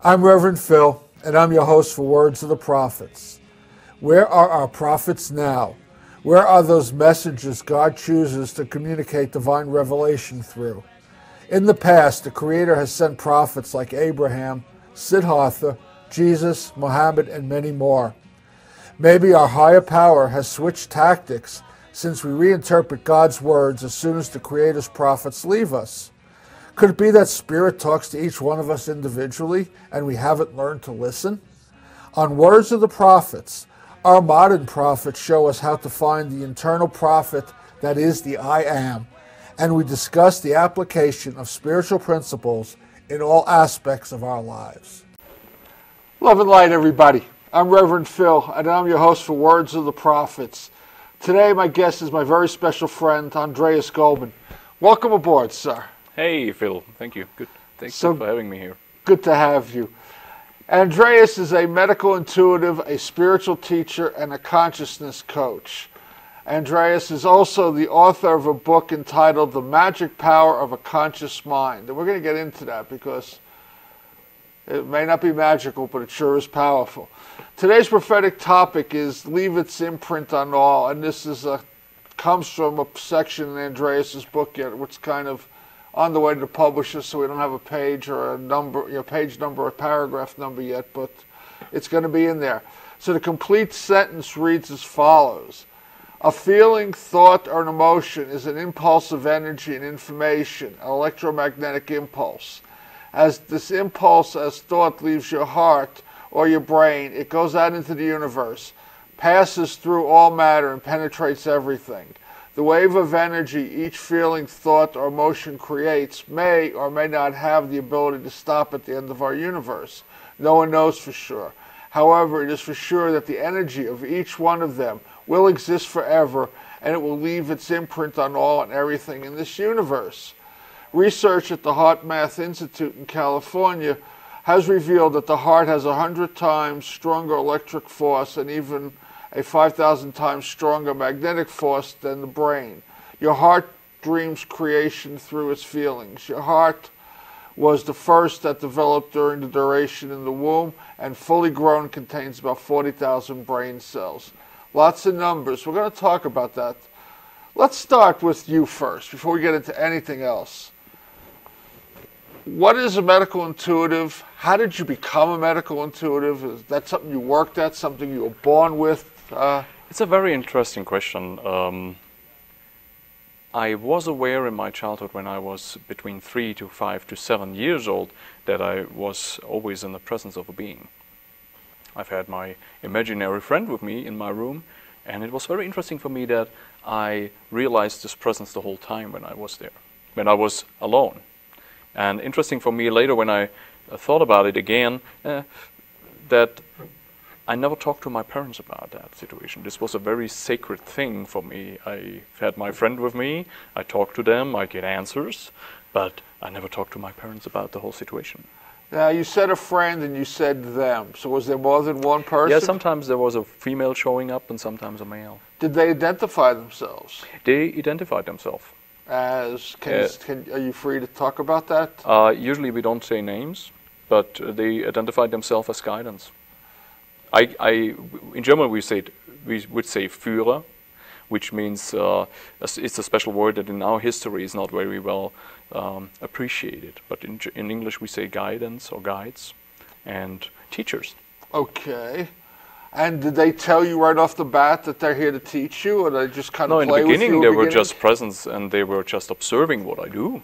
I'm Reverend Phil, and I'm your host for Words of the Prophets. Where are our prophets now? Where are those messengers God chooses to communicate divine revelation through? In the past, the Creator has sent prophets like Abraham, Siddhartha, Jesus, Muhammad, and many more. Maybe our higher power has switched tactics since we reinterpret God's words as soon as the Creator's prophets leave us. Could it be that Spirit talks to each one of us individually and we haven't learned to listen? On Words of the Prophets, our modern prophets show us how to find the internal prophet that is the I Am, and we discuss the application of spiritual principles in all aspects of our lives. Love and light, everybody. I'm Reverend Phil, and I'm your host for Words of the Prophets. Today, my guest is my very special friend, Andreas Goldemann. Welcome aboard, sir. Hey, Phil. Thank you. Good. Thanks for having me here. Good to have you. Andreas is a medical intuitive, a spiritual teacher, and a consciousness coach. Andreas is also the author of a book entitled The Magic Power of a Conscious Mind. And we're going to get into that because it may not be magical, but it sure is powerful. Today's prophetic topic is Leave Its Imprint on All. And this comes from a section in Andreas's book yet, which kind of on the way to the publisher, so we don't have a page or a number, page number or paragraph number yet, but it's going to be in there. So the complete sentence reads as follows. A feeling, thought, or an emotion is an impulse of energy and information, an electromagnetic impulse. As this impulse as thought leaves your heart or your brain, it goes out into the universe, passes through all matter, and penetrates everything. The wave of energy each feeling, thought, or emotion creates may or may not have the ability to stop at the end of our universe. No one knows for sure. However, it is for sure that the energy of each one of them will exist forever, and it will leave its imprint on all and everything in this universe. Research at the Heart Math Institute in California has revealed that the heart has 100 times stronger electric force and even a 5,000 times stronger magnetic force than the brain. Your heart dreams creation through its feelings. Your heart was the first that developed during the duration in the womb, and fully grown contains about 40,000 brain cells. Lots of numbers. We're going to talk about that. Let's start with you first before we get into anything else. What is a medical intuitive? How did you become a medical intuitive? Is that something you worked at, something you were born with? It's a very interesting question. I was aware in my childhood when I was between 3 to 5 to 7 years old that I was always in the presence of a being. I've had my imaginary friend with me in my room, and it was very interesting for me that I realized this presence the whole time when I was there, when I was alone. And interesting for me later when I thought about it again, that I never talked to my parents about that situation. This was a very sacred thing for me. I had my friend with me, I talked to them, I get answers, but I never talked to my parents about the whole situation. Now, you said a friend and you said them. So was there more than one person? Yeah, sometimes there was a female showing up and sometimes a male. Did they identify themselves? They identified themselves. As, are you free to talk about that? Usually we don't say names, but they identified themselves as guidance. In German we would say Führer, which means it's a special word that in our history is not very well appreciated. But in English we say guidance or guides and teachers. Okay. And did they tell you right off the bat that they're here to teach you, or they just kind of play with you? No, in the beginning they were just presence and they were just observing what I do.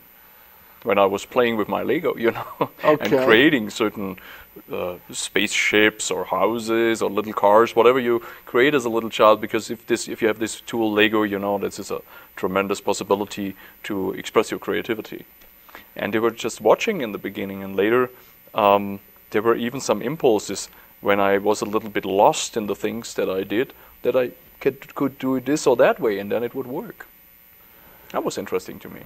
When I was playing with my Lego, and creating certain spaceships or houses or little cars, whatever you create as a little child, because if you have this tool Lego, this is a tremendous possibility to express your creativity. And they were just watching in the beginning, and later there were even some impulses when I was a little bit lost in the things that I did, that I could do it this or that way, and then it would work. That was interesting to me.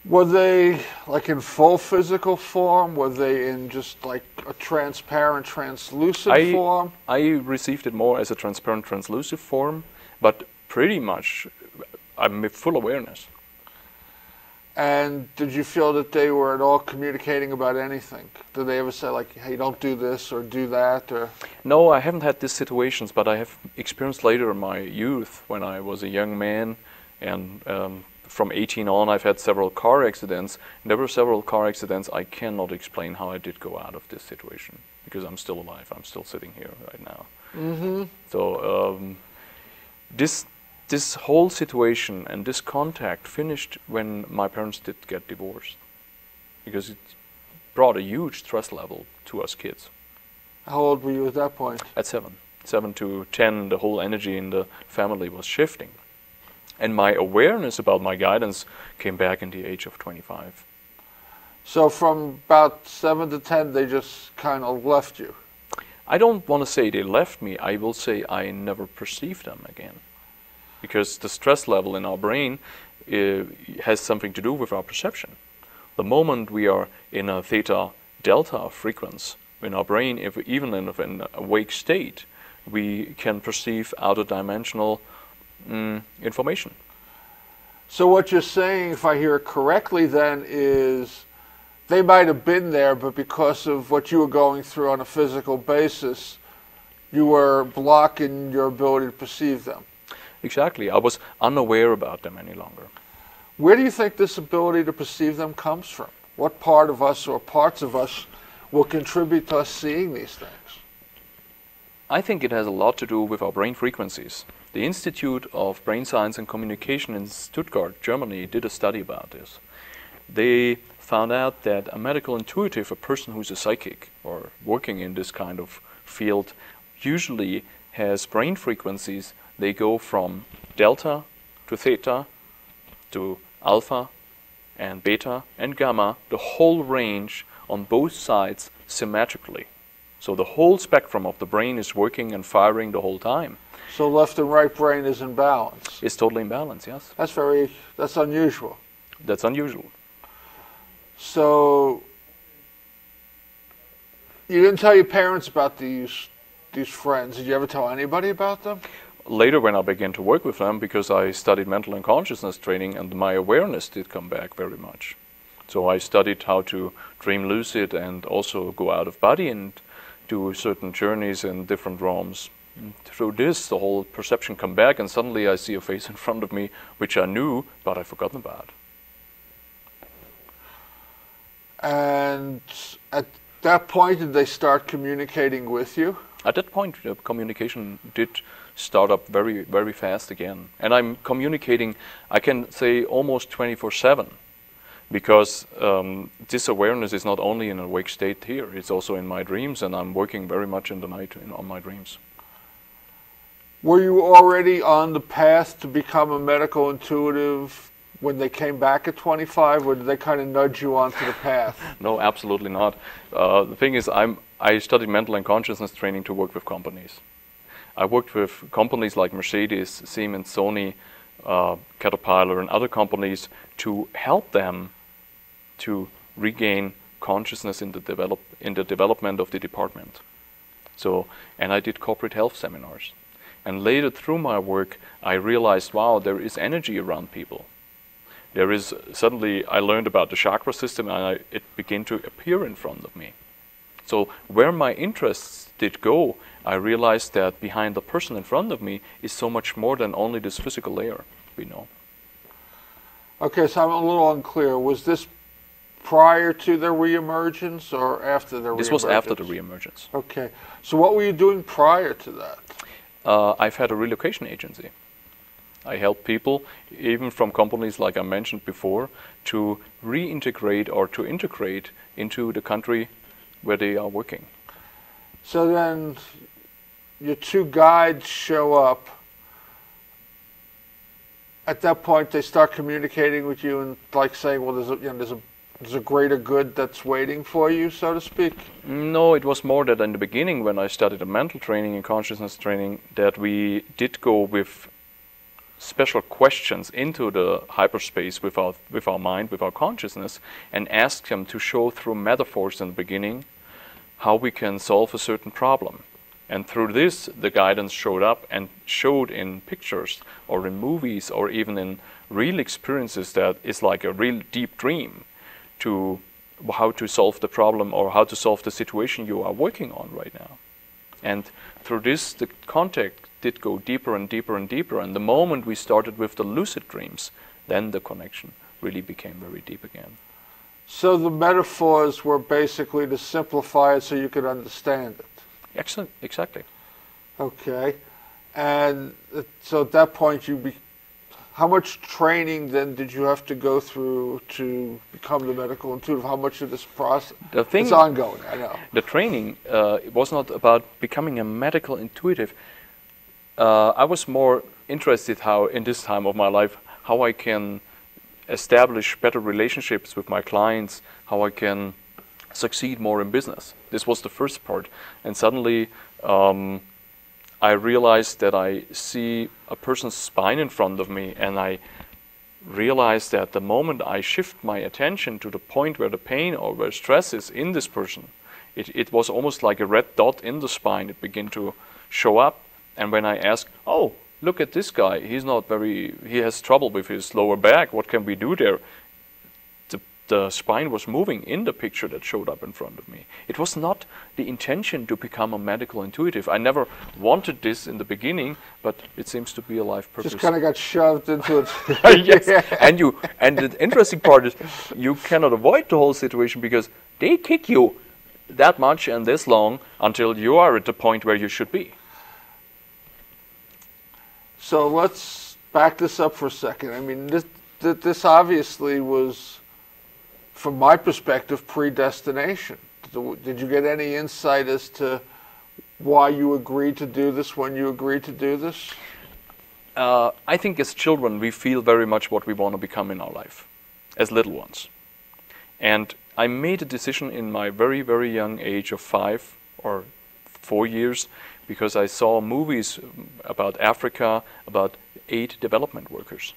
Were they like in full physical form? Were they in just like a transparent, translucent form? I received it more as a transparent, translucent form, but pretty much I'm with full awareness. And did you feel that they were at all communicating about anything? Did they ever say, like, hey, don't do this or do that? Or No, I haven't had these situations, but I have experienced later in my youth when I was a young man, and from 18 on I've had several car accidents. And there were several car accidents. I cannot explain how I did go out of this situation because I'm still alive. I'm still sitting here right now. Mm-hmm. So this whole situation and this contact finished when my parents did get divorced, because it brought a huge stress level to us kids. How old were you at that point? At 7 to 10, the whole energy in the family was shifting. And my awareness about my guidance came back in the age of 25. So from about 7 to 10, they just kind of left you? I don't want to say they left me. I will say I never perceived them again. Because the stress level in our brain has something to do with our perception. The moment we are in a theta delta frequency in our brain, even in an awake state, we can perceive outer-dimensional information. So what you're saying, if I hear it correctly then, is they might have been there, but because of what you were going through on a physical basis, you were blocking your ability to perceive them. Exactly. I was unaware about them any longer. Where do you think this ability to perceive them comes from? What part of us or parts of us will contribute to us seeing these things? I think it has a lot to do with our brain frequencies. The Institute of Brain Science and Communication in Stuttgart, Germany, did a study about this. They found out that a medical intuitive, a person who's a psychic or working in this kind of field, usually has brain frequencies. They go from delta to theta to alpha and beta and gamma, the whole range on both sides symmetrically. So the whole spectrum of the brain is working and firing the whole time. So left and right brain is in balance. It's totally in balance, yes. That's unusual. That's unusual. So you didn't tell your parents about these friends. Did you ever tell anybody about them? Later, when I began to work with them, because I studied mental and consciousness training, and my awareness did come back very much. So I studied how to dream lucid and also go out of body and do certain journeys in different realms. Through this, the whole perception come back, and suddenly I see a face in front of me, which I knew, but I'd forgotten about. And at that point, did they start communicating with you? At that point, the communication did start up very, very fast again. And I'm communicating, I can say, almost 24/7, because this awareness is not only in an awake state here, it's also in my dreams, and I'm working very much in the night on my dreams. Were you already on the path to become a medical intuitive when they came back at 25, or did they kind of nudge you onto the path? No, absolutely not. The thing is, I studied mental and consciousness training to work with companies. I worked with companies like Mercedes, Siemens, Sony, Caterpillar, and other companies to help them to regain consciousness in the development of the department. So, and I did corporate health seminars. And later through my work, I realized, wow, there is energy around people. There is, suddenly I learned about the chakra system, and it began to appear in front of me. So where my interests did go, I realized that behind the person in front of me is so much more than only this physical layer we know. Okay, so I'm a little unclear. Was this prior to the reemergence or after the reemergence? This was after the reemergence. Okay. So what were you doing prior to that? I've had a relocation agency. I help people, even from companies like I mentioned before, to reintegrate or to integrate into the country where they are working. So then your two guides show up. At that point, they start communicating with you and like saying, well, there's a greater good that's waiting for you, so to speak? No, it was more that in the beginning, when I studied the mental training and consciousness training, that we did go with special questions into the hyperspace with our mind, with our consciousness, and ask them to show through metaphors in the beginning how we can solve a certain problem. And through this, the guidance showed up and showed in pictures or in movies or even in real experiences that is like a real deep dream to how to solve the problem or how to solve the situation you are working on right now. And through this, the contact did go deeper and deeper and deeper. And the moment we started with the lucid dreams, then the connection really became very deep again. So the metaphors were basically to simplify it so you could understand it. Excellent, exactly. Okay. And so at that point, how much training then did you have to go through to become the medical intuitive? How much of this process? It's ongoing, I know. The training, it was not about becoming a medical intuitive. I was more interested how, in this time of my life, how I can establish better relationships with my clients, how I can succeed more in business. This was the first part. And suddenly I realized that I see a person's spine in front of me, and I realized that the moment I shift my attention to the point where the pain or where stress is in this person, it was almost like a red dot in the spine. It began to show up. And when I asked, oh, look at this guy, he has trouble with his lower back, what can we do there? The spine was moving in the picture that showed up in front of me. It was not the intention to become a medical intuitive. I never wanted this in the beginning, but it seems to be a life purpose. Just kind of got shoved into it. Yes, and the interesting part is you cannot avoid the whole situation because they kick you that much and this long until you are at the point where you should be. So let's back this up for a second. I mean, this obviously was, from my perspective, predestination. Did you get any insight as to why you agreed to do this when you agreed to do this? I think as children we feel very much what we want to become in our life, as little ones. And I made a decision in my very, very young age of 5 or 4 years because I saw movies about Africa, about aid development workers.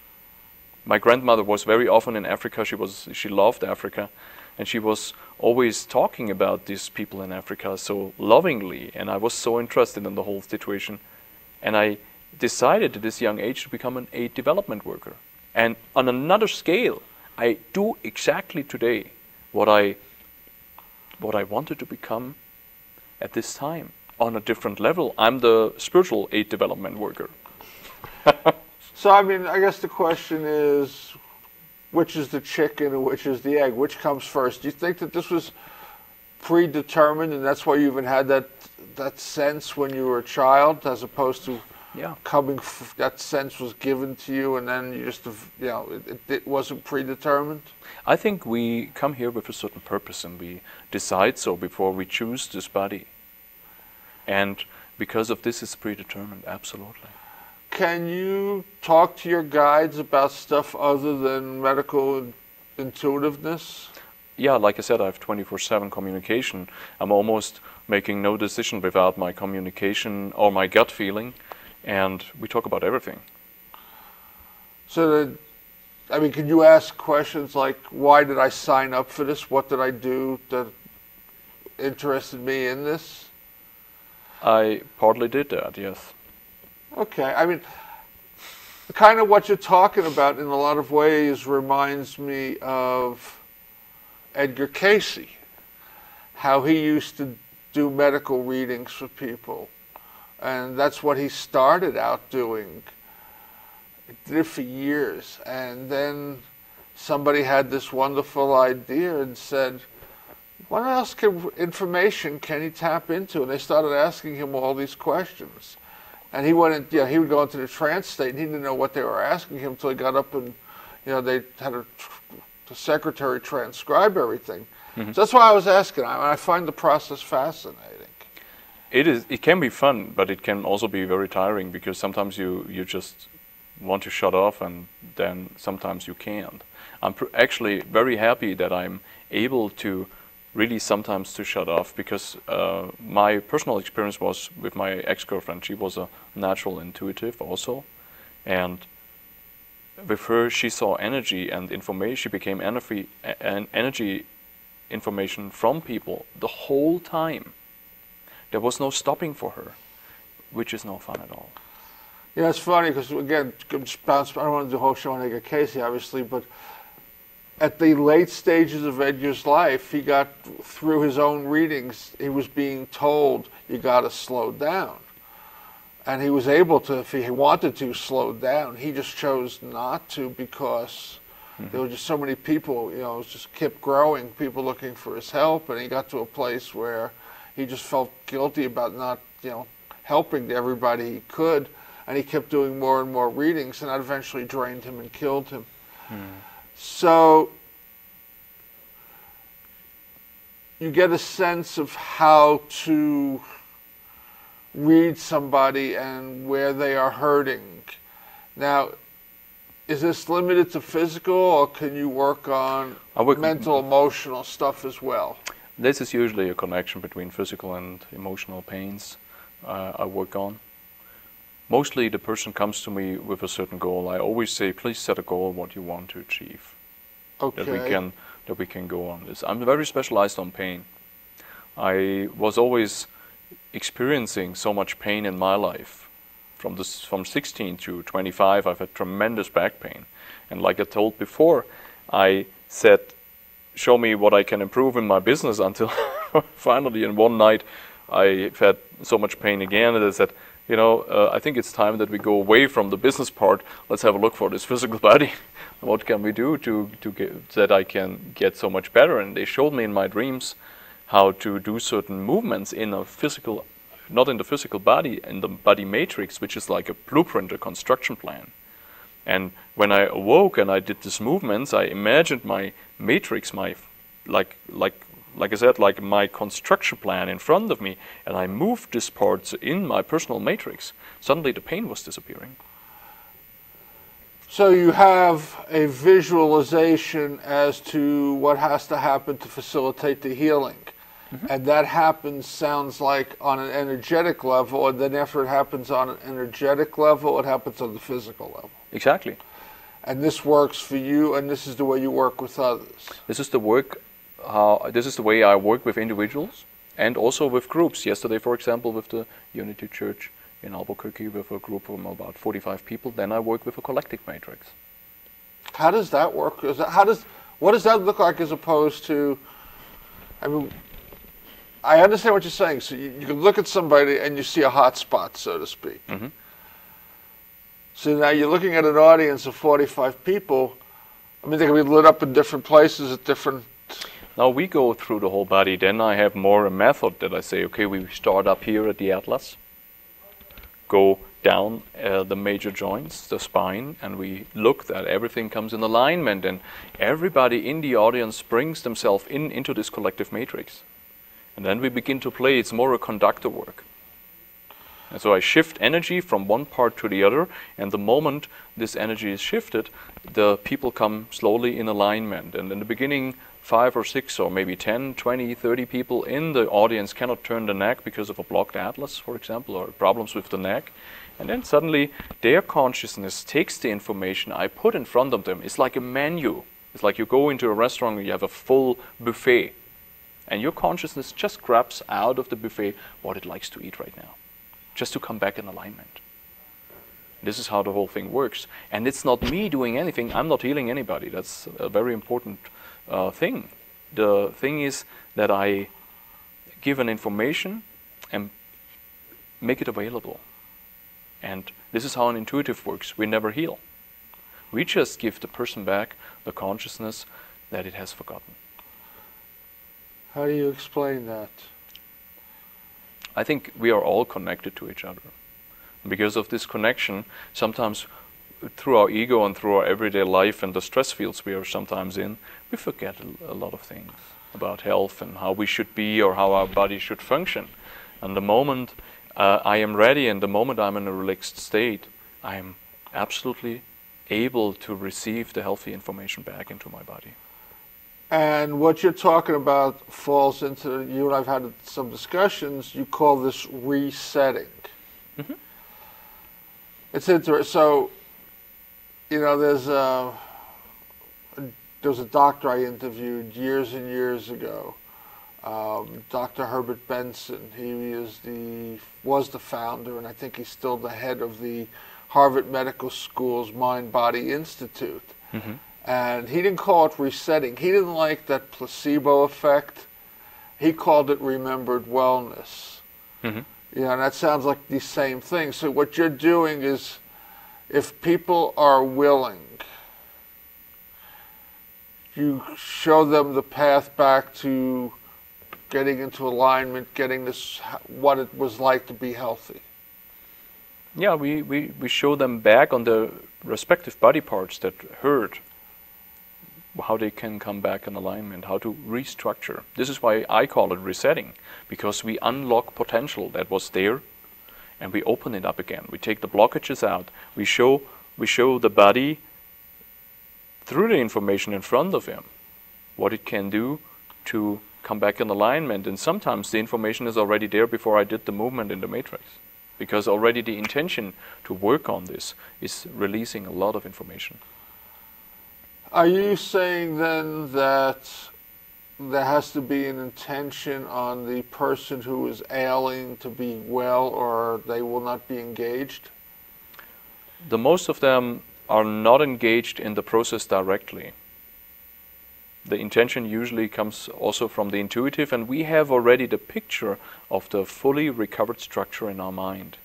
My grandmother was very often in Africa. She loved Africa, and she was always talking about these people in Africa so lovingly, and I was so interested in the whole situation. And I decided at this young age to become an aid development worker. And on another scale, I do exactly today what I wanted to become at this time. On a different level, I'm the spiritual aid development worker. So, I mean, I guess the question is, which is the chicken and which is the egg? Which comes first? Do you think that this was predetermined and that's why you even had that sense when you were a child, as opposed to that sense was given to you and then you just, it wasn't predetermined? I think we come here with a certain purpose and we decide so before we choose this body. And because of this, it's predetermined, absolutely. Can you talk to your guides about stuff other than medical intuitiveness? Yeah, like I said, I have 24/7 communication. I'm almost making no decision without my communication or my gut feeling, and we talk about everything. So, can you ask questions like, why did I sign up for this? What did I do that interested me in this? I partly did that, yes. Okay, I mean, kind of what you're talking about in a lot of ways reminds me of Edgar Casey, how he used to do medical readings for people. And that's what he started out doing. He did it for years. And then somebody had this wonderful idea and said, what else information can he tap into? And they started asking him all these questions. And he went in, he would go into the trance state, and he didn't know what they were asking him until he got up and, they had the secretary transcribe everything. Mm-hmm. So that's why I was asking. I find the process fascinating. It can be fun, but it can also be very tiring because sometimes you just want to shut off, and then sometimes you can't. I'm actually very happy that I'm able to really sometimes to shut off because my personal experience was with my ex-girlfriend. She was a natural intuitive also, and with her she saw energy and information. She became energy information from people the whole time. There was no stopping for her, which is no fun at all. Yeah, it's funny because, again, I don't want to do the whole show on Edgar Casey, obviously, but at the late stages of Edgar's life, he got, through his own readings, he was being told, you got to slow down. And he was able to, if he wanted to, slow down. He just chose not to because there were just so many people, you know, it just kept growing, people looking for his help, and he got to a place where he just felt guilty about not, you know, helping everybody he could, and he kept doing more and more readings, and that eventually drained him and killed him. So you get a sense of how to read somebody and where they are hurting. Now, is this limited to physical, or can you work on mental, emotional stuff as well? This is usually a connection between physical and emotional pains I work on. Mostly the person comes to me with a certain goal. I always say, please set a goal what you want to achieve. Okay. That we can go on this. I'm very specialized on pain. I was always experiencing so much pain in my life. From 16 to 25, I've had tremendous back pain. And like I told before, I said, show me what I can improve in my business, until finally in one night I've had so much pain again, and I said, you know, I think it's time that we go away from the business part. Let's have a look for this physical body. What can we do to get that I can get so much better? And they showed me in my dreams how to do certain movements in a physical, not in the physical body, in the body matrix, which is like a blueprint, a construction plan. And when I awoke and I did these movements, I imagined my matrix, my like I said, like my construction plan in front of me, and I moved these parts in my personal matrix. Suddenly the pain was disappearing. So you have a visualization as to what has to happen to facilitate the healing. And that happens, sounds like, on an energetic level, and then after it happens on an energetic level, it happens on the physical level. Exactly. And this works for you, and this is the way you work with others. This is the way I work with individuals and also with groups. Yesterday, for example, with the Unity Church in Albuquerque, with a group of about 45 people, then I work with a collective matrix. How does that work? What does that look like as opposed to, I mean, I understand what you're saying. So you can look at somebody and you see a hot spot, so to speak. So now you're looking at an audience of 45 people. I mean, they can be lit up in different places at different... Now we go through the whole body. Then I have more a method that I say, okay, we start up here at the atlas, go down the major joints, the spine, and we look that everything comes in alignment, and everybody in the audience brings themselves into this collective matrix. And then we begin to play. It's more a conductor work. And so I shift energy from one part to the other, and the moment this energy is shifted, the people come slowly in alignment. And in the beginning, 5 or 6 or maybe 10, 20, 30 people in the audience cannot turn the neck because of a blocked atlas, for example, or problems with the neck. And then suddenly their consciousness takes the information I put in front of them. It's like a menu. It's like you go into a restaurant and you have a full buffet. And your consciousness just grabs out of the buffet what it likes to eat right now, just to come back in alignment. This is how the whole thing works. And it's not me doing anything. I'm not healing anybody. That's a very important thing. The thing is that I give an information and make it available. And this is how an intuitive works. We never heal. We just give the person back the consciousness that it has forgotten. How do you explain that? I think we are all connected to each other. Because of this connection, sometimes through our ego and through our everyday life and the stress fields we are sometimes in, we forget a lot of things about health and how we should be or how our body should function. And the moment I am ready and the moment I'm in a relaxed state, I am absolutely able to receive the healthy information back into my body. And what you're talking about falls into, you and I've had some discussions, you call this resetting. It's interesting. So, you know, there was a doctor I interviewed years and years ago. Dr. Herbert Benson. He was the founder, and I think he's still the head of the Harvard Medical School's Mind Body Institute. Mm-hmm. And he didn't call it resetting. He didn't like that placebo effect. He called it remembered wellness. Mm-hmm. You know, and that sounds like the same thing. So what you're doing is, if people are willing, you show them the path back to getting into alignment, getting this, what it was like to be healthy. Yeah, we show them back on the respective body parts that hurt, how they can come back in alignment, how to restructure. This is why I call it resetting, because we unlock potential that was there and we open it up again. We take the blockages out. We show the body through the information in front of him what it can do to come back in alignment. And sometimes the information is already there before I did the movement in the matrix, because already the intention to work on this is releasing a lot of information. Are you saying then that there has to be an intention on the person who is ailing to be well, or they will not be engaged? The most of them are not engaged in the process directly. The intention usually comes also from the intuitive, and we have already the picture of the fully recovered structure in our mind.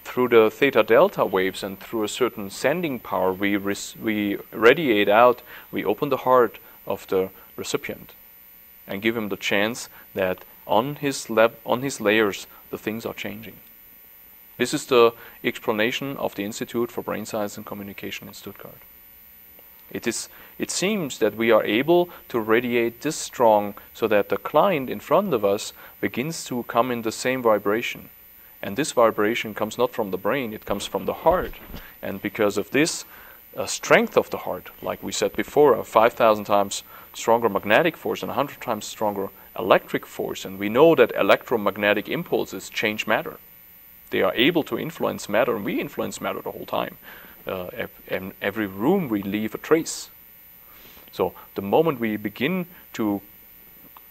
Through the theta delta waves and through a certain sending power, we radiate out, we open the heart of the recipient and give him the chance that on his layers the things are changing. This is the explanation of the Institute for Brain Science and Communication in Stuttgart. It seems that we are able to radiate this strong so that the client in front of us begins to come in the same vibration. And this vibration comes not from the brain, it comes from the heart. And because of this strength of the heart, like we said before, a 5,000 times stronger magnetic force and 100 times stronger electric force, and we know that electromagnetic impulses change matter. They are able to influence matter, and we influence matter the whole time. In every room we leave a trace. So the moment we begin to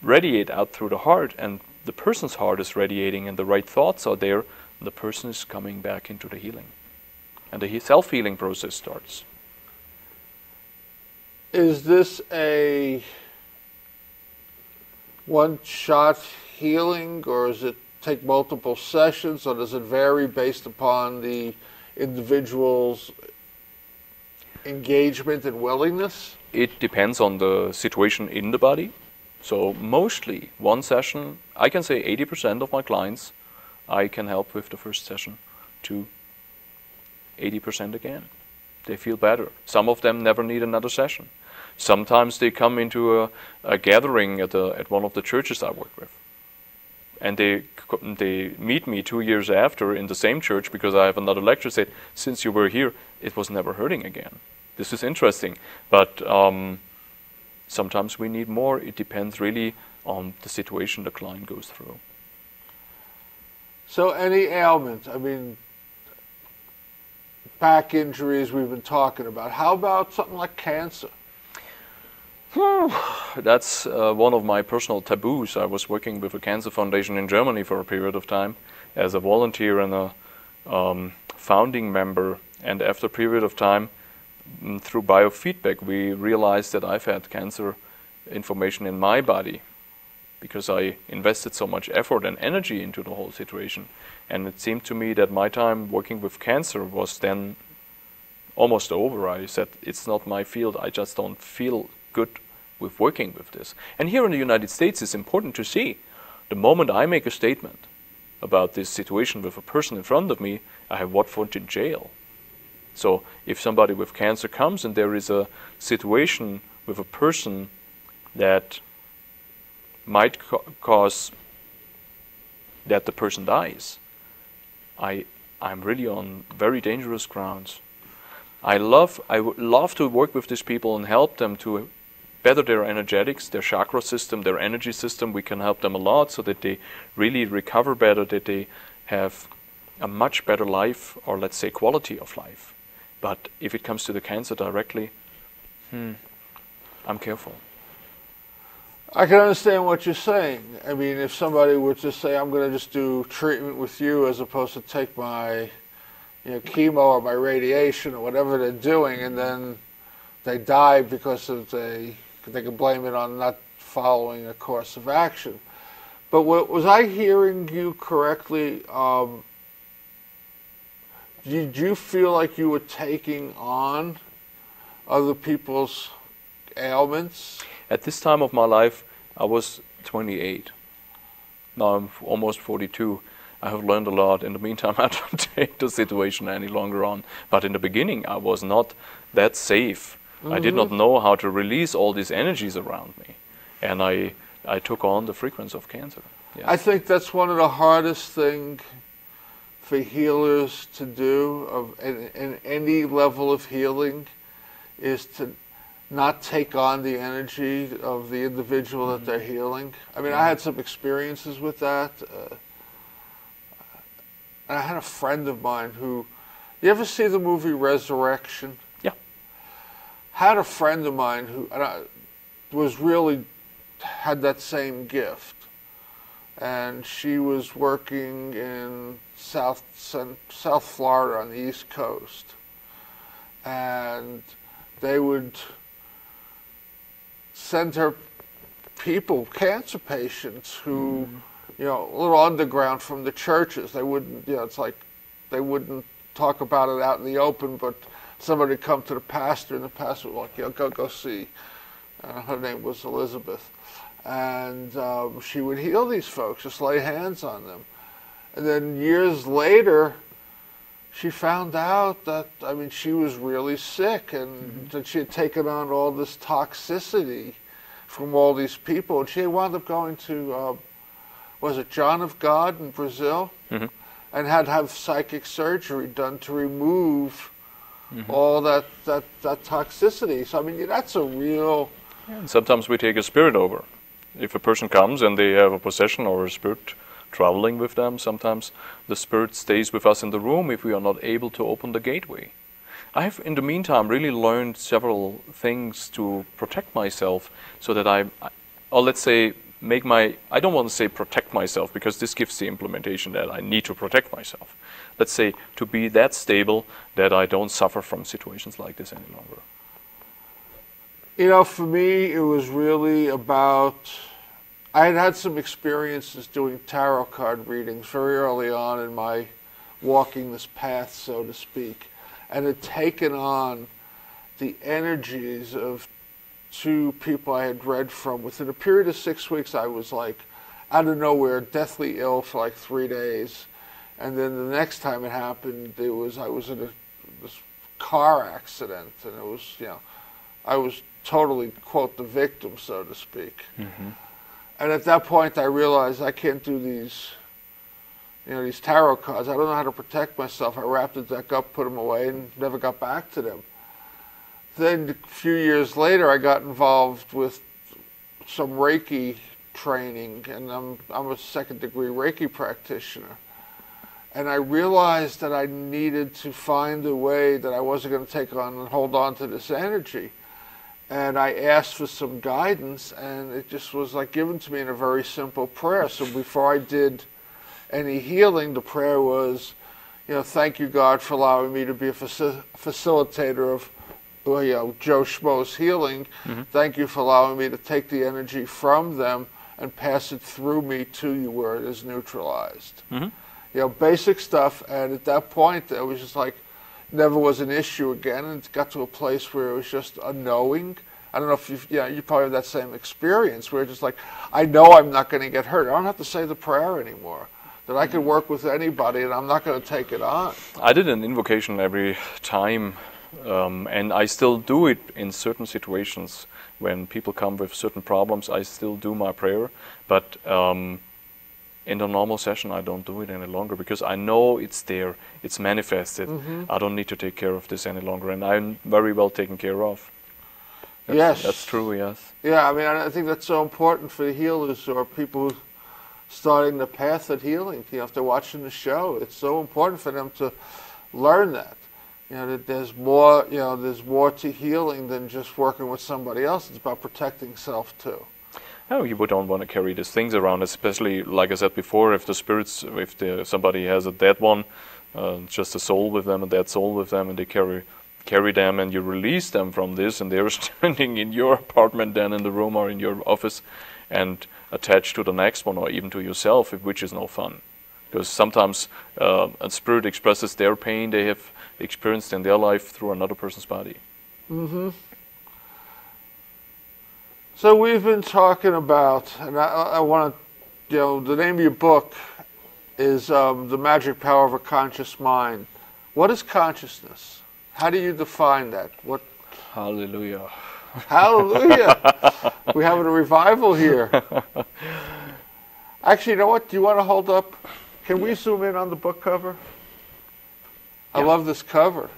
radiate out through the heart, and the person's heart is radiating and the right thoughts are there, the person is coming back into the healing. And the self-healing process starts. Is this a one-shot healing, or does it take multiple sessions, or does it vary based upon the individual's engagement and willingness? It depends on the situation in the body. So mostly one session, I can say 80% of my clients I can help with the first session to 80% again. They feel better. Some of them never need another session. Sometimes they come into a gathering at one of the churches I work with. And they meet me 2 years after in the same church because I have another lecture, say, since you were here, it was never hurting again. This is interesting. But sometimes we need more. It depends really on the situation the client goes through. So any ailment, I mean, back injuries we've been talking about. How about something like cancer? That's one of my personal taboos. I was working with a cancer foundation in Germany for a period of time as a volunteer and a founding member. And after a period of time, through biofeedback, we realized that I've had cancer information in my body because I invested so much effort and energy into the whole situation. And it seemed to me that my time working with cancer was then almost over. I said, it's not my field. I just don't feel good with working with this. And here in the United States, it's important to see the moment I make a statement about this situation with a person in front of me, I have Watford in jail. So if somebody with cancer comes and there is a situation with a person that might cause that the person dies, I'm really on very dangerous grounds. I would love to work with these people and help them to better their energetics, their chakra system, their energy system. We can help them a lot so that they really recover better, that they have a much better life, or let's say quality of life. But if it comes to the cancer directly, I'm careful. I can understand what you're saying. I mean, if somebody were to say, I'm going to just do treatment with you as opposed to take my chemo or my radiation or whatever they're doing, and then they die because of they can blame it on not following a course of action. But was I hearing you correctly? Did you feel like you were taking on other people's ailments? At this time of my life, I was 28. Now I'm almost 42. I have learned a lot. In the meantime, I don't take the situation any longer on. But in the beginning, I was not that safe. I did not know how to release all these energies around me. And I took on the frequency of cancer. Yes. I think that's one of the hardest things for healers to do in any level of healing, is to not take on the energy of the individual that they're healing. I mean, I had some experiences with that. I had a friend of mine who, you ever see the movie Resurrection? Yeah. Had a friend of mine who had that same gift. And she was working in South Florida on the East Coast. And they would send her people, cancer patients, who, a little underground from the churches. They wouldn't, it's like they wouldn't talk about it out in the open, but somebody would come to the pastor, and the pastor would like, go see. Her name was Elizabeth. And she would heal these folks, just lay hands on them. And then years later, she found out that, she was really sick, and that she had taken on all this toxicity from all these people. And she had wound up going to, was it John of God in Brazil? And had to have psychic surgery done to remove all that toxicity. So, that's a real... And sometimes we take a spirit over. If a person comes and they have a possession or a spirit traveling with them, sometimes the spirit stays with us in the room if we are not able to open the gateway. I have, in the meantime, really learned several things to protect myself, so that I don't want to say protect myself, because this gives the implementation that I need to protect myself. Let's say to be that stable that I don't suffer from situations like this any longer. For me, it was really about, I had had some experiences doing tarot card readings very early on in my walking this path, so to speak, and had taken on the energies of two people I had read from. Within a period of 6 weeks, I was like, out of nowhere, deathly ill for like 3 days. And then the next time it happened, I was in this car accident, and it was, I was totally, quote, the victim, so to speak. And at that point, I realized I can't do these tarot cards. I don't know how to protect myself. I wrapped the deck up, put them away, and never got back to them. Then a few years later, I got involved with some Reiki training, and I'm a second-degree Reiki practitioner. And I realized that I needed to find a way that I wasn't going to take on and hold on to this energy. And I asked for some guidance, and it just was like given to me in a very simple prayer. So before I did any healing, the prayer was, thank you, God, for allowing me to be a facilitator of Joe Schmo's healing. Thank you for allowing me to take the energy from them and pass it through me to you where it is neutralized. Basic stuff. And at that point, it was just like, never was an issue again, and it got to a place where it was just a knowing. I don't know if you probably have that same experience where it's just like, I know I'm not going to get hurt. I don't have to say the prayer anymore. That I can work with anybody, and I'm not going to take it on. I did an invocation every time, and I still do it in certain situations. When people come with certain problems, I still do my prayer, but in the normal session, I don't do it any longer, because I know it's there, it's manifested. I don't need to take care of this any longer, and I'm very well taken care of. That's true, yes. Yeah, I think that's so important for the healers or people starting the path of healing. If they're watching the show, it's so important for them to learn that. That there's more, there's more to healing than just working with somebody else. It's about protecting self too. Oh, you don't want to carry these things around, especially like I said before, if the spirits, if somebody has a dead one, just a soul with them, a dead soul with them, and they carry them, and you release them from this, and they're standing in your apartment, then in the room or in your office, and attached to the next one, or even to yourself, which is no fun. Because sometimes a spirit expresses their pain they have experienced in their life through another person's body. Mm-hmm. So we've been talking about, and I want to, the name of your book is The Magic Power of a Conscious Mind. What is consciousness? How do you define that? What? Hallelujah. Hallelujah. We're having a revival here. Actually, you know what? Do you want to hold up? Can we zoom in on the book cover? I love this cover.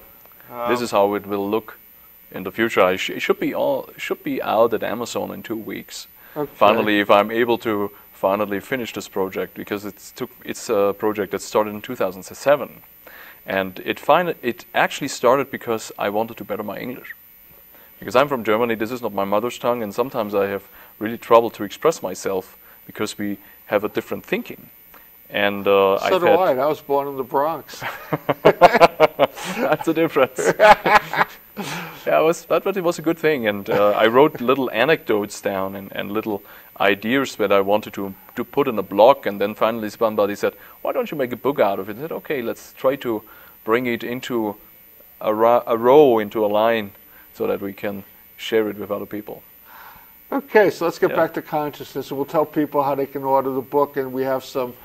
This is how it will look in the future. It should be out at Amazon in 2 weeks. Okay. Finally, if I'm able to finally finish this project, because it's a project that started in 2007, and it actually started because I wanted to better my English. Because I'm from Germany, this is not my mother's tongue, and sometimes I have really trouble to express myself because we have a different thinking. And so do I. I was born in the Bronx. That's the difference. But it was a good thing, and I wrote little anecdotes down and little ideas that I wanted to put in a blog, and then finally somebody said, "Why don't you make a book out of it?" I said, "Okay, let's try to bring it into a row, into a line, so that we can share it with other people." Okay, so let's get back to consciousness, and we'll tell people how they can order the book, and we have some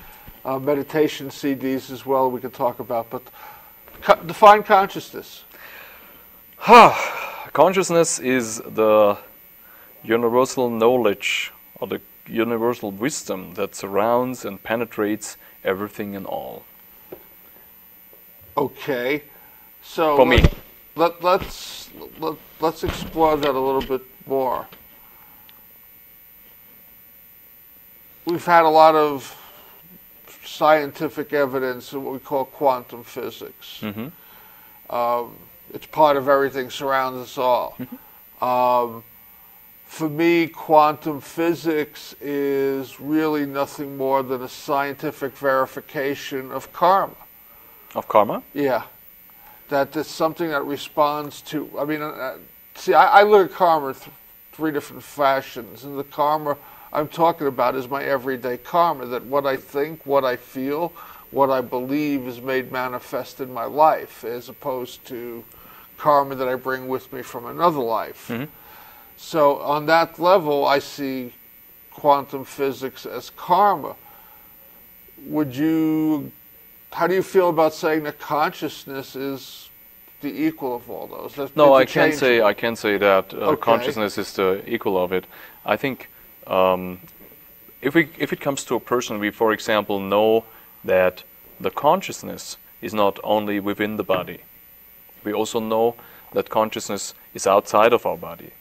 meditation CDs as well we can talk about. But define consciousness. Consciousness is the universal knowledge or the universal wisdom that surrounds and penetrates everything and all. Okay, so for me, let's explore that a little bit more. We've had a lot of scientific evidence of what we call quantum physics. Mm-hmm. It's part of everything, surrounds us all. Mm-hmm. For me, quantum physics is really nothing more than a scientific verification of karma. Of karma? Yeah. That it's something that responds to, I mean, see, I look at karma in three different fashions, and the karma I'm talking about is my everyday karma, that what I think, what I feel, what I believe is made manifest in my life, as opposed to karma that I bring with me from another life. Mm-hmm. So on that level, I see quantum physics as karma. How do you feel about saying that consciousness is the equal of all those? No, I can't say that consciousness is the equal of it. I think if it comes to a person, we, for example, know that the consciousness is not only within the body. We also know that consciousness is outside of our body,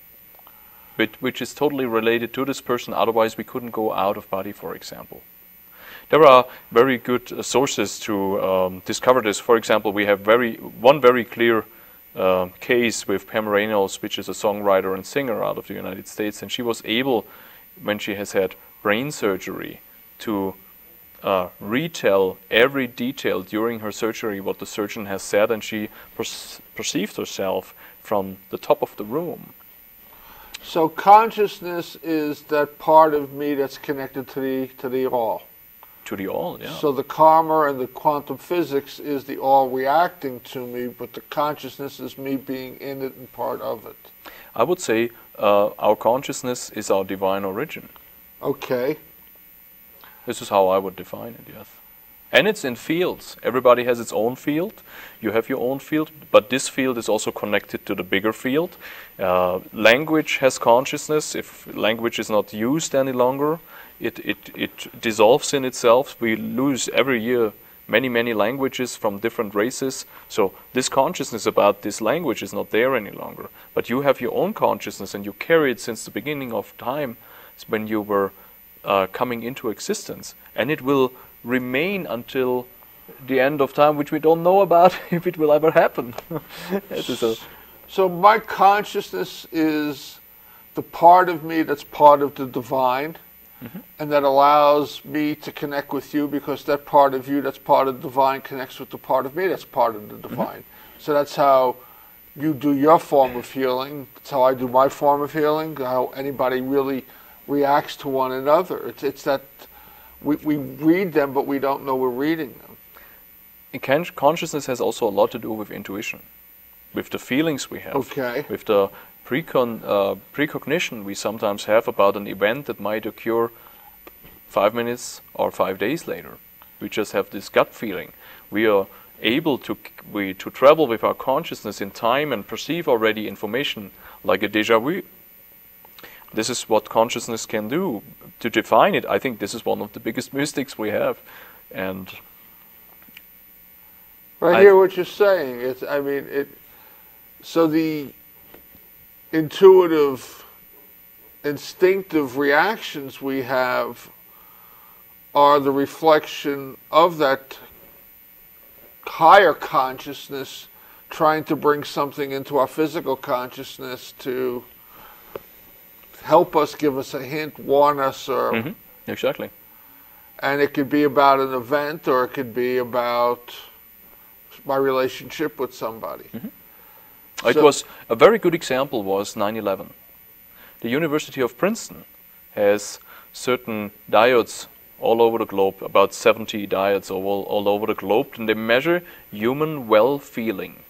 which is totally related to this person. Otherwise, we couldn't go out of body, for example. There are very good sources to discover this. For example, we have one very clear case with Pam Reynolds, which is a songwriter and singer out of the United States, and she was able, when she has had brain surgery, to retell every detail during her surgery what the surgeon has said, and she perceived herself from the top of the room. So consciousness is that part of me that's connected to the all. To the all, yeah. So the karma and the quantum physics is the all reacting to me, but the consciousness is me being in it and part of it. I would say our consciousness is our divine origin. Okay. This is how I would define it, yes. And it's in fields. Everybody has its own field. You have your own field, but this field is also connected to the bigger field. Language has consciousness. If language is not used any longer, it dissolves in itself. We lose every year many languages from different races. So this consciousness about this language is not there any longer. But you have your own consciousness, and you carry it since the beginning of time, when you were coming into existence. And it will remain until the end of time, which we don't know about if it will ever happen. So my consciousness is the part of me that's part of the divine, and that allows me to connect with you, because that part of you that's part of the divine connects with the part of me that's part of the divine. So that's how you do your form of healing. That's how I do my form of healing. How anybody really reacts to one another. It's that we read them, but we don't know we're reading them. Consciousness has also a lot to do with intuition, with the feelings we have, with the precognition we sometimes have about an event that might occur 5 minutes or 5 days later. We just have this gut feeling. We are able to travel with our consciousness in time and perceive already information like a déjà vu. This is what consciousness can do. To define it, I think this is one of the biggest mystics we have. And I hear what you're saying. So the intuitive, instinctive reactions we have are the reflection of that higher consciousness trying to bring something into our physical consciousness to help us, give us a hint, warn us, or exactly. And it could be about an event, or it could be about my relationship with somebody. It was a very good example was 9/11. The University of Princeton has certain diodes all over the globe, about 70 diodes all over the globe, and they measure human well-feeling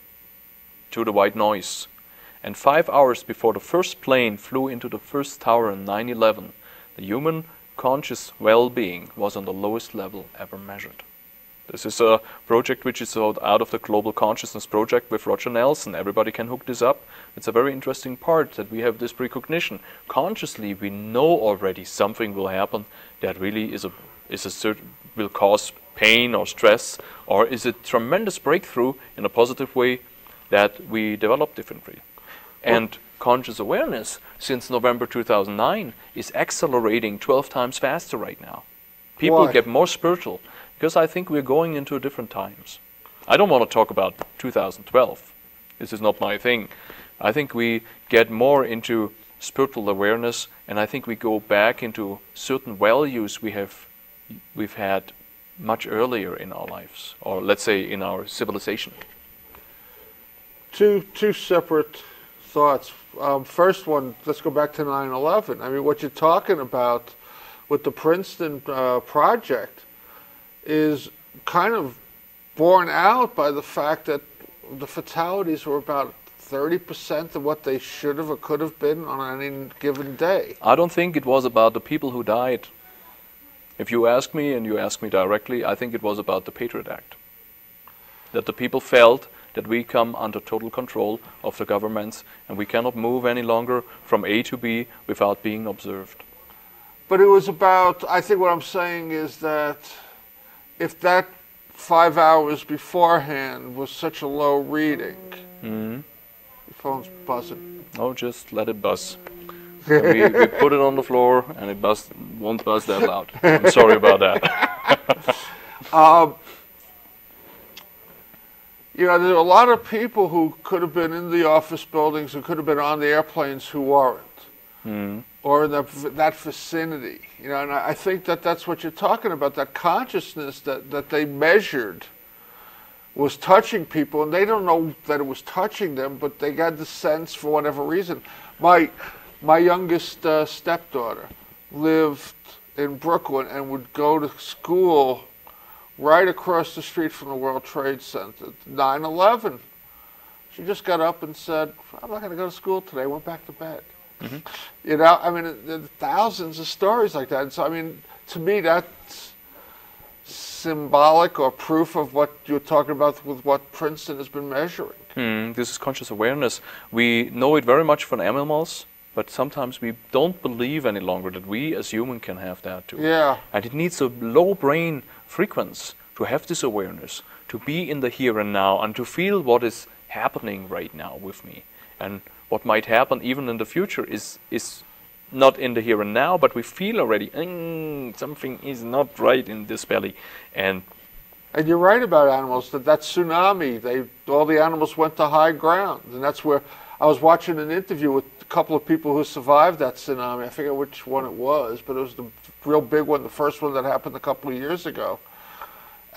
to the white noise. And 5 hours before the first plane flew into the first tower in 9/11, the human conscious well-being was on the lowest level ever measured. This is a project which is out of the Global Consciousness Project with Roger Nelson. Everybody can hook this up. It's a very interesting part that we have this precognition. Consciously, we know already something will happen that really will cause pain or stress, or is a tremendous breakthrough in a positive way that we develop differently. And conscious awareness, since November 2009, is accelerating 12 times faster right now. People get more spiritual. Because I think we're going into different times. I don't want to talk about 2012. This is not my thing. I think we get more into spiritual awareness, and I think we go back into certain values we've had much earlier in our lives, or let's say in our civilization. Two separate thoughts. First one, let's go back to 9/11. I mean, what you're talking about with the Princeton project is kind of borne out by the fact that the fatalities were about 30% of what they should have or could have been on any given day. I don't think it was about the people who died. If you ask me, and you ask me directly, I think it was about the Patriot Act. That the people felt that we come under total control of the governments and we cannot move any longer from A to B without being observed. But it was about, I think what I'm saying is that if that 5 hours beforehand was such a low reading, your phone's buzzing. Oh, just let it buzz. we put it on the floor and it won't buzz that loud. I'm sorry about that. You know, there are a lot of people who could have been in the office buildings, who could have been on the airplanes, who weren't. Or in that vicinity, you know, and I think that that's what you're talking about. That consciousness that they measured was touching people, and they don't know that it was touching them, but they got the sense for whatever reason. My youngest stepdaughter lived in Brooklyn and would go to school right across the street from the World Trade Center. 9/11, she just got up and said, "I'm not going to go to school today." Went back to bed. You know, I mean, there are thousands of stories like that. And so, I mean, to me, that's symbolic or proof of what you're talking about with what Princeton has been measuring. This is conscious awareness. We know it very much from animals, but sometimes we don't believe any longer that we as humans can have that too. Yeah. And it needs a low brain frequency to have this awareness, to be in the here and now, and to feel what is happening right now with me. And what might happen even in the future is not in the here and now, but we feel already, something is not right in this belly. And you're right about animals, that tsunami, all the animals went to high ground. And that's where I was watching an interview with a couple of people who survived that tsunami. I forget which one it was, but it was the real big one, the first one that happened a couple of years ago.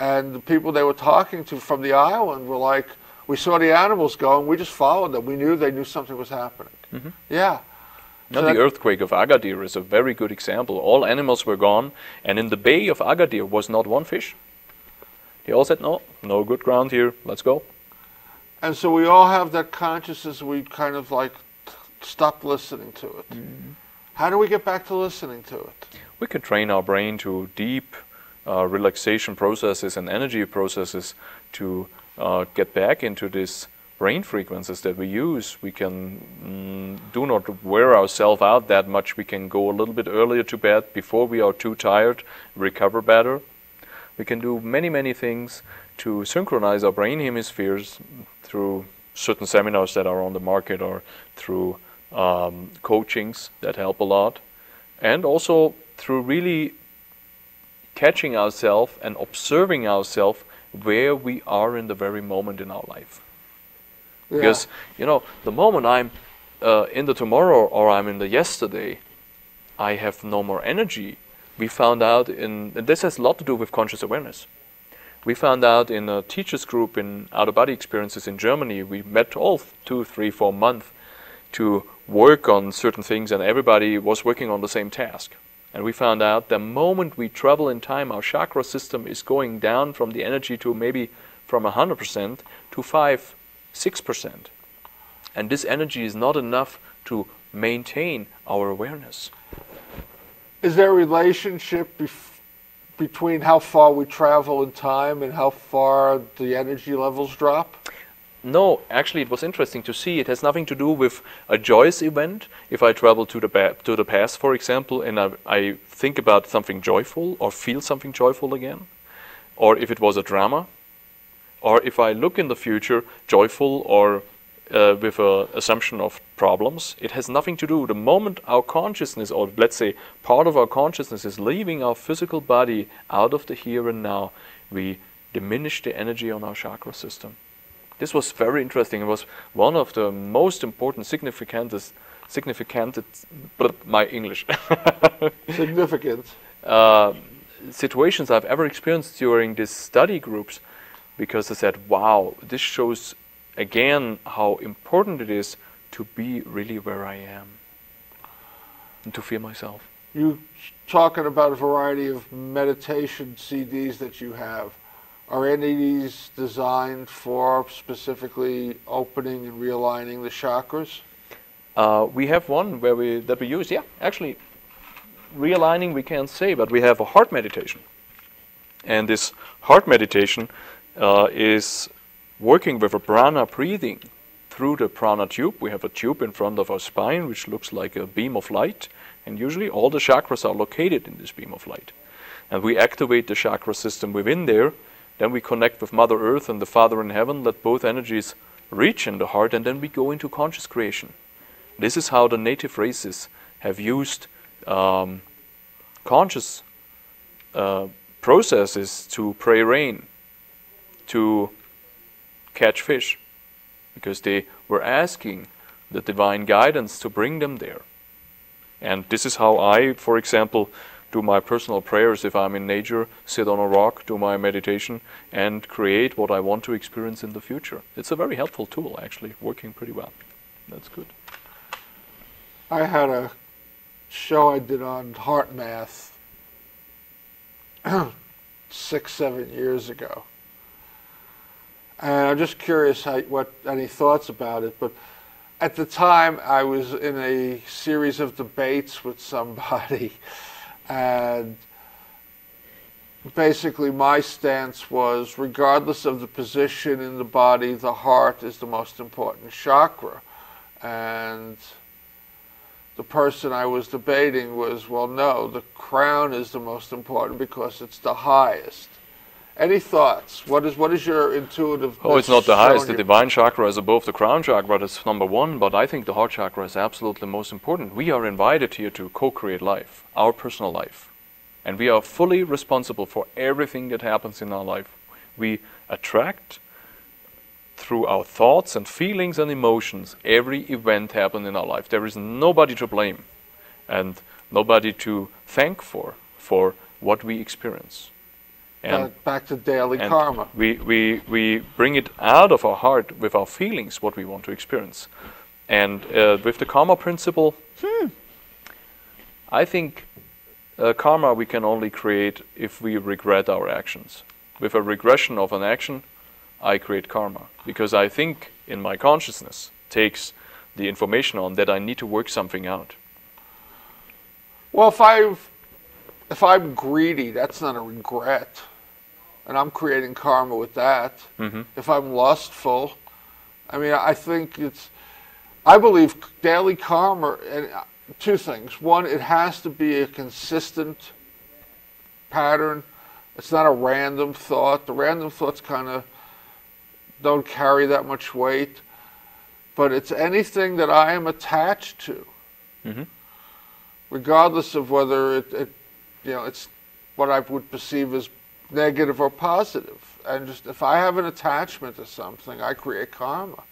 And the people they were talking to from the island were like, we saw the animals go and we just followed them. We knew they knew something was happening. Mm-hmm. Yeah. Now, the earthquake of Agadir is a very good example. All animals were gone, and in the bay of Agadir was not one fish. They all said, no good ground here, let's go. And so we all have that consciousness, we kind of like stop listening to it. Mm-hmm. How do we get back to listening to it? We can train our brain to deep relaxation processes and energy processes to get back into these brain frequencies that we use. We can do not wear ourselves out that much. We can go a little bit earlier to bed before we are too tired, recover better. We can do many, many things to synchronize our brain hemispheres through certain seminars that are on the market or through coachings that help a lot. And also through really catching ourselves and observing ourselves where we are in the very moment in our life. Yeah. Because, the moment I'm in the tomorrow or I'm in the yesterday, I have no more energy. We found out and this has a lot to do with conscious awareness. We found out in a teachers group in out-of-body experiences in Germany, we met all 2, 3, 4 months to work on certain things, and everybody was working on the same task. And we found out the moment we travel in time, our chakra system is going down from the energy to maybe from 100% to 5, 6%. And this energy is not enough to maintain our awareness. Is there a relationship between how far we travel in time and how far the energy levels drop? No, actually it was interesting to see. It has nothing to do with a joyous event. If I travel to the past, for example, and I think about something joyful or feel something joyful again, or if it was a drama, or if I look in the future joyful or with an assumption of problems, it has nothing to do. The moment our consciousness, or let's say part of our consciousness, is leaving our physical body out of the here and now, we diminish the energy on our chakra system. This was very interesting. It was one of the most important significant, my English. Significant. Situations I've ever experienced during these study groups, because I said, wow, this shows again how important it is to be really where I am and to feel myself. You talking about a variety of meditation CDs that you have. Are any of these designed for specifically opening and realigning the chakras? We have one that we use, actually realigning we can't say, but we have a heart meditation. And this heart meditation is working with a prana breathing through the prana tube. We have a tube in front of our spine which looks like a beam of light, and usually all the chakras are located in this beam of light. And we activate the chakra system within there. Then we connect with Mother Earth and the Father in Heaven, let both energies reach in the heart, and then we go into conscious creation. This is how the native races have used conscious processes to pray rain, to catch fish, because they were asking the divine guidance to bring them there. And this is how I, for example, do my personal prayers if I'm in nature, sit on a rock, do my meditation, and create what I want to experience in the future. It's a very helpful tool, actually, working pretty well. That's good. I had a show I did on heart math 6, 7 years ago. And I'm just curious any thoughts about it, but at the time I was in a series of debates with somebody, and basically my stance was, regardless of the position in the body, the heart is the most important chakra. And the person I was debating was, well, no, the crown is the most important because it's the highest. Any thoughts? What is your intuitive? Oh, it's not the highest. The divine chakra is above the crown chakra. That's number one. But I think the heart chakra is absolutely most important. We are invited here to co-create life, our personal life. And we are fully responsible for everything that happens in our life. We attract through our thoughts and feelings and emotions, every event happened in our life. There is nobody to blame and nobody to thank for what we experience. And back to daily karma. We bring it out of our heart with our feelings, what we want to experience. And with the karma principle, I think karma we can only create if we regret our actions. With a regression of an action, I create karma. Because I think in my consciousness takes the information on that I need to work something out. Well, if I'm greedy, that's not a regret. And I'm creating karma with that. If I'm lustful, I mean, I believe daily karma, and two things. One, it has to be a consistent pattern. It's not a random thought. The random thoughts kind of don't carry that much weight. But it's anything that I am attached to, regardless of whether it's what I would perceive as negative or positive. And just if I have an attachment to something, I create karma.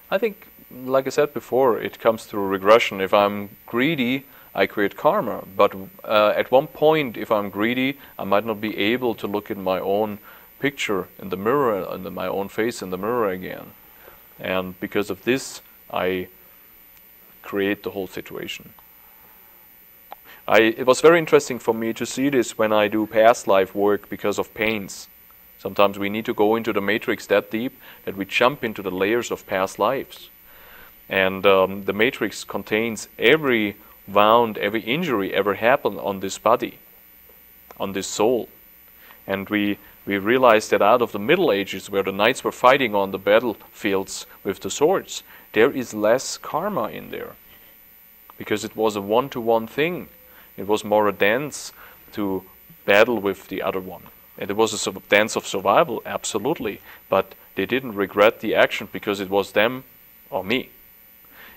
I think, like I said before, it comes through regression. If I'm greedy, I create karma. But at one point, if I'm greedy, I might not be able to look at my own picture in the mirror and my own face in the mirror again. And because of this, I create the whole situation. It was very interesting for me to see this when I do past life work because of pains. Sometimes we need to go into the matrix that deep that we jump into the layers of past lives. And the matrix contains every wound, every injury ever happened on this body, on this soul. And we realized that out of the Middle Ages, where the knights were fighting on the battlefields with the swords, there is less karma in there. Because it was a one-to-one thing. It was more a dance to battle with the other one. And it was a dance of survival, absolutely. But they didn't regret the action because it was them or me.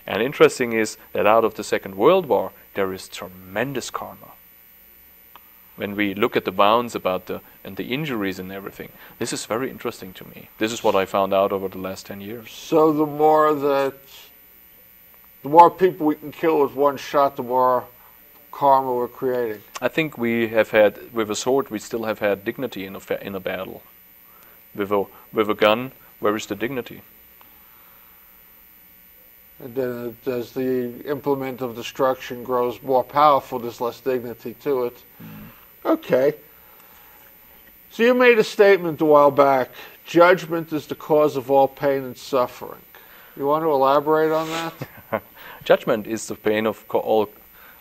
And interesting is that out of the Second World War, there is tremendous karma. When we look at the wounds and the injuries and everything, this is very interesting to me. This is what I found out over the last 10 years. So the more people we can kill with one shot, the more karma we're creating. I think we have had, with a sword, we still have had dignity in a battle. With a gun, where is the dignity? And then as the implement of destruction grows more powerful, there's less dignity to it. Okay. So you made a statement a while back, judgment is the cause of all pain and suffering. You want to elaborate on that? Judgment is the pain of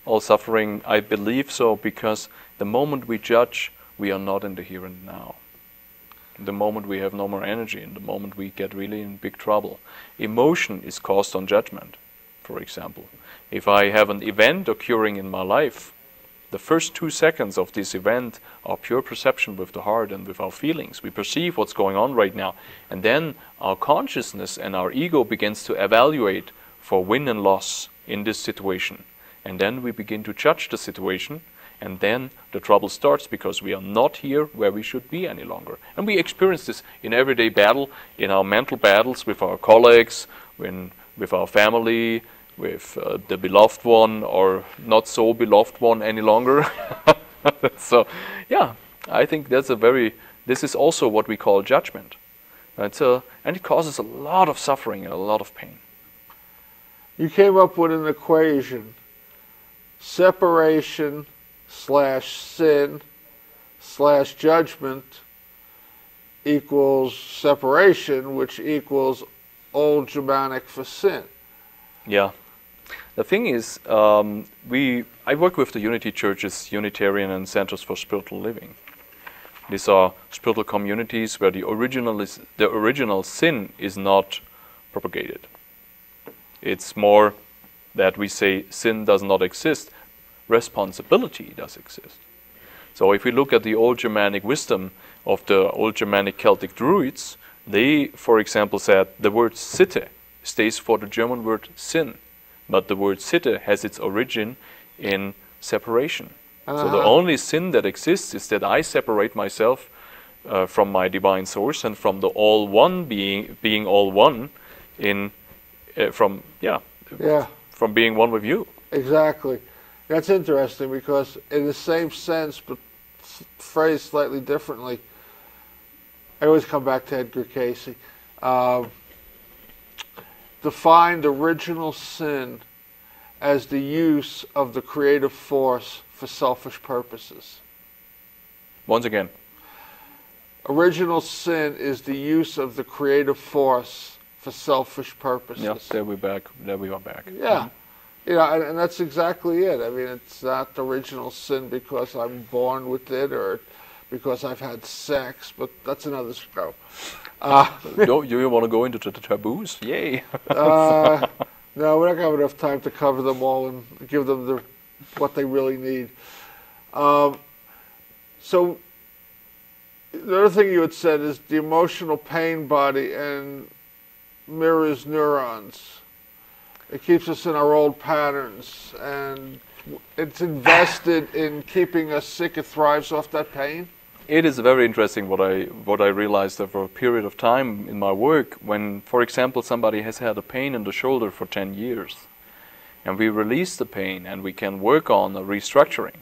all suffering. I believe so because the moment we judge, we are not in the here and now. The moment we have no more energy, and the moment we get really in big trouble. Emotion is caused on judgment, for example. If I have an event occurring in my life, the first 2 seconds of this event are pure perception with the heart and with our feelings. We perceive what's going on right now. And then our consciousness and our ego begins to evaluate for win and loss in this situation. And then we begin to judge the situation. And then the trouble starts because we are not here where we should be any longer. And we experience this in everyday battle, in our mental battles with our colleagues, with our family, with the beloved one or not so beloved one any longer. So, yeah, I think this is also what we call judgment. And it causes a lot of suffering and a lot of pain. You came up with an equation, separation /sin / judgment equals separation, which equals Old Germanic for sin. Yeah. The thing is, I work with the Unity Churches, Unitarian and Centers for Spiritual Living. These are spiritual communities where the original sin is not propagated. It's more that we say sin does not exist, responsibility does exist. So if we look at the old Germanic wisdom of the old Germanic Celtic Druids, they, for example, said the word sitte stays for the German word sin. But the word sitte has its origin in separation. So the only sin that exists is that I separate myself from my divine source and from the all one being all one in from being one with you. Exactly. That's interesting because in the same sense, but phrased slightly differently, I always come back to Edgar Casey. Defined original sin as the use of the creative force for selfish purposes. Once again. Original sin is the use of the creative force for selfish purposes. Yeah, there we are back. Yeah. You know, and that's exactly it. I mean, it's not original sin because I'm born with it or because I've had sex, but that's another show. Do you want to go into the taboos? Yay! No, we're not going to have enough time to cover them all and give them what they really need. So the other thing you had said is the emotional pain body and mirrors neurons. It keeps us in our old patterns, and it's invested in keeping us sick. It thrives off that pain. It is very interesting what I realized over a period of time in my work when, for example, somebody has had a pain in the shoulder for 10 years, and we release the pain and we can work on a restructuring.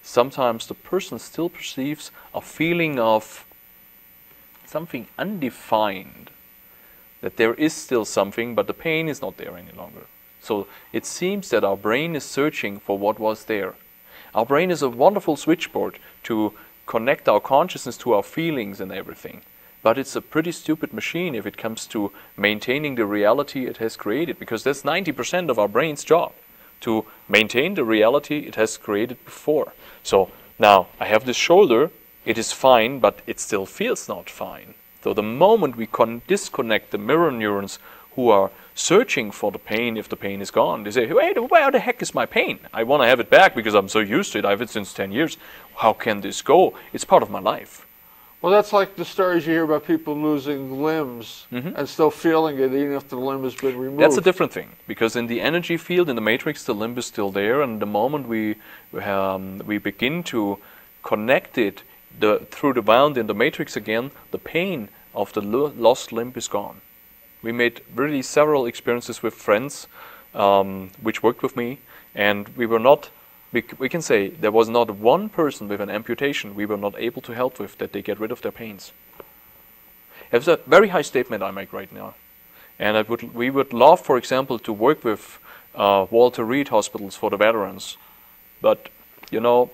Sometimes the person still perceives a feeling of something undefined, that there is still something, but the pain is not there any longer. So it seems that our brain is searching for what was there. Our brain is a wonderful switchboard to connect our consciousness to our feelings and everything. But it's a pretty stupid machine if it comes to maintaining the reality it has created, because that's 90% of our brain's job, to maintain the reality it has created before. So now I have this shoulder, it is fine, but it still feels not fine. So the moment we disconnect the mirror neurons who are searching for the pain, if the pain is gone, they say, wait, where the heck is my pain? I want to have it back because I'm so used to it. I have it since 10 years. How can this go? It's part of my life. Well, that's like the stories you hear about people losing limbs and still feeling it even if the limb has been removed. That's a different thing, because in the energy field, in the matrix, the limb is still there, and the moment we begin to connect it through the wound in the matrix again, the pain of the lost limb is gone. We made really several experiences with friends which worked with me, and we were not, we can say there was not one person with an amputation we were not able to help with that they get rid of their pains. It's a very high statement I make right now. And we would love, for example, to work with Walter Reed hospitals for the veterans. But, you know,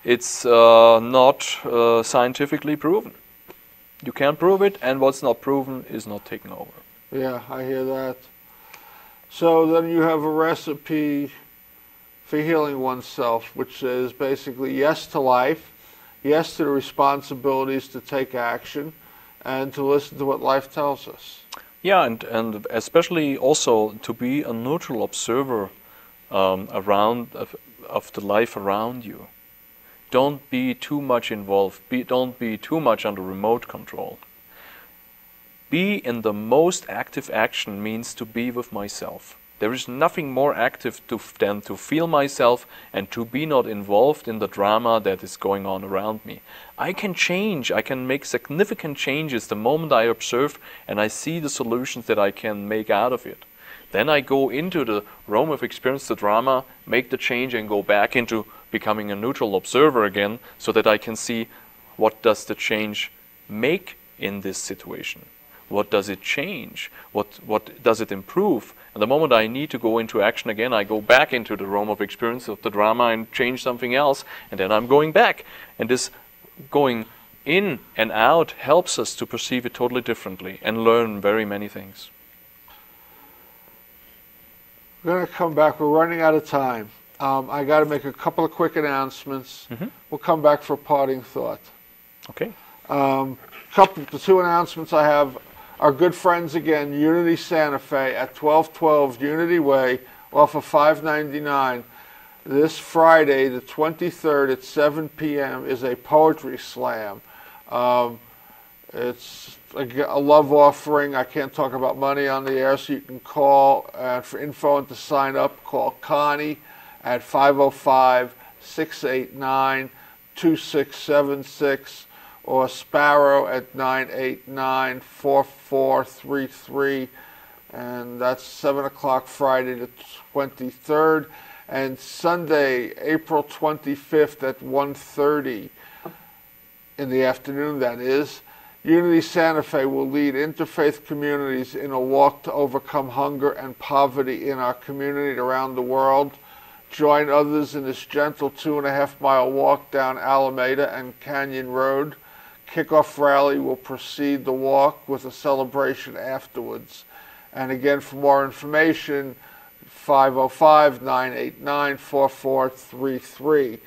it's not scientifically proven. You can't prove it, and what's not proven is not taken over. Yeah, I hear that. So then you have a recipe for healing oneself, which is basically yes to life, yes to the responsibilities to take action, and to listen to what life tells us. Yeah, and especially also to be a neutral observer of the life around you. Don't be too much involved. Don't be too much under remote control. Be in the most active action means to be with myself. There is nothing more active than to feel myself and to be not involved in the drama that is going on around me. I can change. I can make significant changes the moment I observe and I see the solutions that I can make out of it. Then I go into the realm of experience, the drama, make the change and go back into becoming a neutral observer again, so that I can see what does the change make in this situation. What does it change? What does it improve? And the moment I need to go into action again, I go back into the realm of experience of the drama and change something else, and then I'm going back. And this going in and out helps us to perceive it totally differently and learn very many things. We're going to come back. We're running out of time. I got to make a couple of quick announcements. We'll come back for a parting thought. Okay. The two announcements I have. Our good friends again, Unity Santa Fe at 1212 Unity Way off of 599. This Friday, the 23rd at 7 p.m. is a poetry slam. It's a love offering. I can't talk about money on the air, so you can call for info and to sign up. Call Connie at 505-689-2999. 2676, or Sparrow at 989-4433. And that's 7 o'clock Friday the 23rd. And Sunday, April 25th at 1:30 in the afternoon, that is. Unity Santa Fe will lead interfaith communities in a walk to overcome hunger and poverty in our community around the world. Join others in this gentle 2.5-mile walk down Alameda and Canyon Road. Kickoff rally will precede the walk with a celebration afterwards. And again, for more information, 505-989-4433.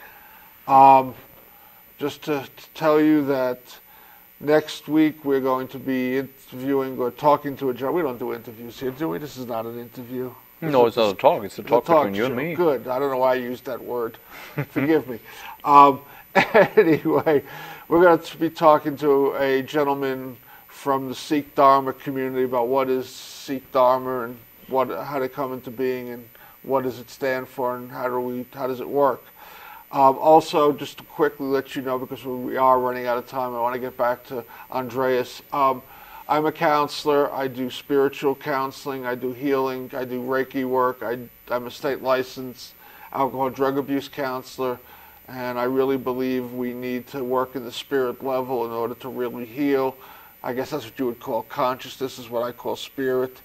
Just to tell you that next week we're going to be interviewing or talking to a gentleman. We don't do interviews here, do we? This is not an interview. No, it's not a talk. It's a talk between you and me. Good. I don't know why I used that word. Forgive me. Anyway, we're going to be talking to a gentleman from the Sikh Dharma community about what is Sikh Dharma and how to come into being and what does it stand for and how does it work. Also, just to quickly let you know, because we are running out of time, I want to get back to Andreas. I'm a counselor. I do spiritual counseling. I do healing. I do Reiki work. I'm a state licensed alcohol drug abuse counselor, and I really believe we need to work in the spirit level in order to really heal. I guess that's what you would call consciousness, is what I call spirit.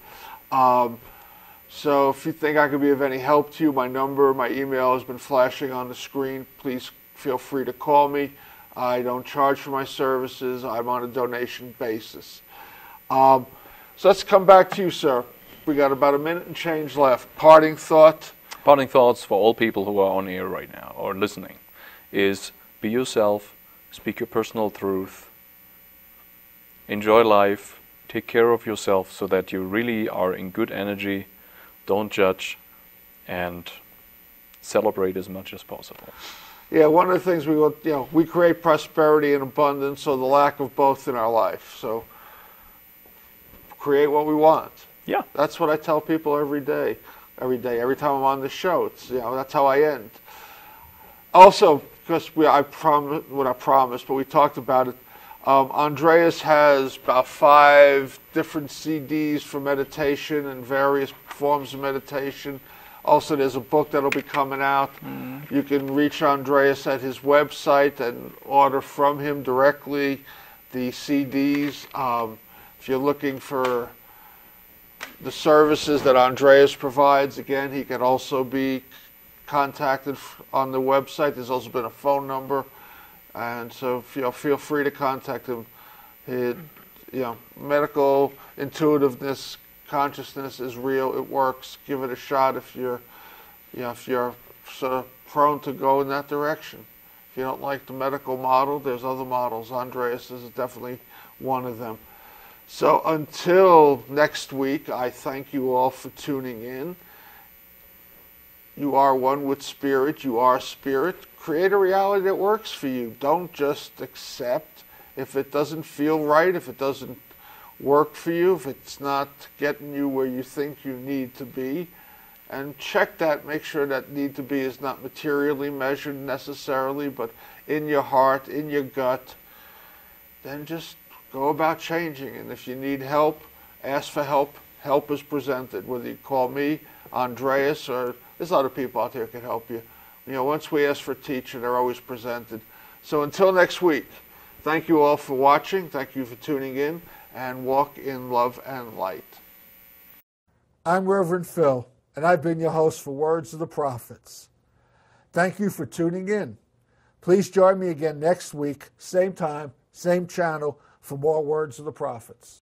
So if you think I could be of any help to you, my number, my email has been flashing on the screen. Please feel free to call me. I don't charge for my services. I'm on a donation basis. So let's come back to you, sir. We got about a minute and change left. Parting thought? Parting thoughts for all people who are on air right now or listening is be yourself, speak your personal truth, enjoy life, take care of yourself so that you really are in good energy. Don't judge, and celebrate as much as possible. Yeah, one of the things we create prosperity and abundance, or the lack of both in our life. So create what we want. Yeah, that's what I tell people every day. Every time I'm on the show, that's how I end. Also, because I promised, but we talked about it. Andreas has about 5 different CDs for meditation and various forms of meditation. Also, there's a book that'll be coming out. You can reach Andreas at his website and order from him directly the CDs. If you're looking for the services that Andreas provides, again, he can also be contacted on the website. There's also been a phone number. And so feel free to contact him. Medical intuitiveness, consciousness is real. It works. Give it a shot if you're sort of prone to go in that direction. If you don't like the medical model, there's other models. Andreas is definitely one of them. So until next week, I thank you all for tuning in. You are one with spirit. You are spirit. Create a reality that works for you. Don't just accept if it doesn't feel right, if it doesn't work for you, if it's not getting you where you think you need to be. And check that. Make sure that need to be is not materially measured necessarily, but in your heart, in your gut. Then just go about changing. And if you need help, ask for help. Help is presented. Whether you call me, Andreas, or there's other people out there who can help you. Once we ask for a teacher, they're always presented. So until next week, thank you all for watching. Thank you for tuning in, and walk in love and light. I'm Reverend Phil, and I've been your host for Words of the Prophets. Thank you for tuning in. Please join me again next week, same time, same channel, for more Words of the Prophets.